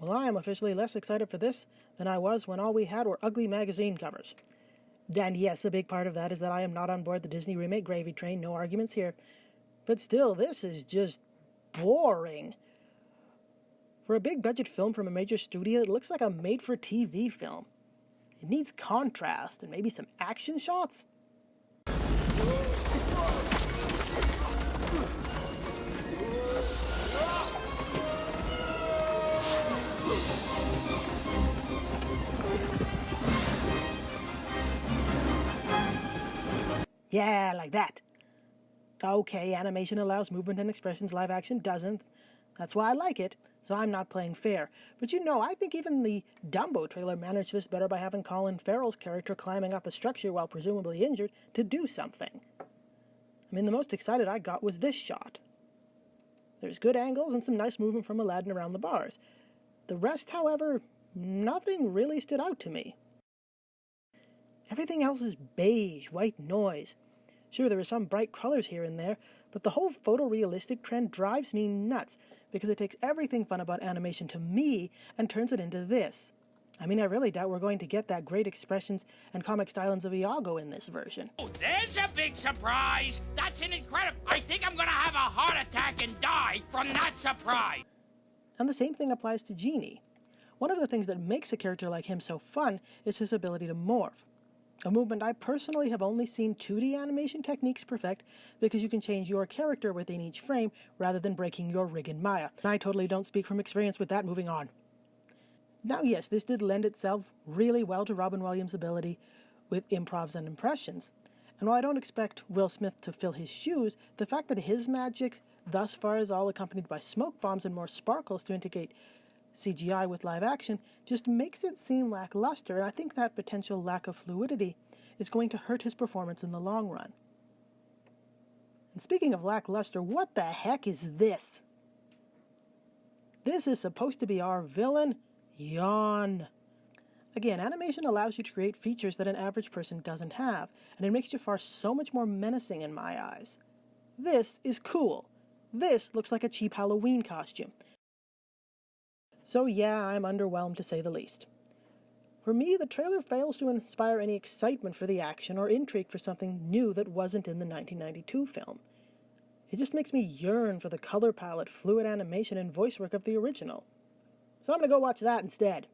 Well, I am officially less excited for this than I was when all we had were ugly magazine covers. And yes, a big part of that is that I am not on board the Disney remake gravy train, no arguments here. But still, this is just boring. For a big budget film from a major studio, it looks like a made-for-TV film. It needs contrast and maybe some action shots. Yeah, like that. Okay, animation allows movement and expressions, live action doesn't. That's why I like it, so I'm not playing fair. But I think even the Dumbo trailer managed this better by having Colin Farrell's character climbing up a structure while presumably injured to do something. The most excited I got was this shot. There's good angles and some nice movement from Aladdin around the bars. The rest, however, nothing really stood out to me. Everything else is beige, white noise. Sure, there are some bright colors here and there, but the whole photorealistic trend drives me nuts because it takes everything fun about animation to me and turns it into this. I really doubt we're going to get that great expressions and comic stylings of Iago in this version. Oh, there's a big surprise! That's an incredible... I think I'm gonna have a heart attack and die from that surprise! And the same thing applies to Genie. One of the things that makes a character like him so fun is his ability to morph. A movement I personally have only seen 2D animation techniques perfect because you can change your character within each frame rather than breaking your rig in Maya. And I totally don't speak from experience with that. Moving on. Now yes, this did lend itself really well to Robin Williams' ability with improvs and impressions. And while I don't expect Will Smith to fill his shoes, the fact that his magic thus far is all accompanied by smoke bombs and more sparkles to indicate CGI with live action just makes it seem lackluster, and I think that potential lack of fluidity is going to hurt his performance in the long run. And speaking of lackluster, what the heck is this? This is supposed to be our villain? Yawn. Again, animation allows you to create features that an average person doesn't have, and it makes Jafar so much more menacing in my eyes. This is cool. This looks like a cheap Halloween costume. So yeah, I'm underwhelmed to say the least. For me, the trailer fails to inspire any excitement for the action or intrigue for something new that wasn't in the 1992 film. It just makes me yearn for the color palette, fluid animation, and voice work of the original. So I'm gonna go watch that instead.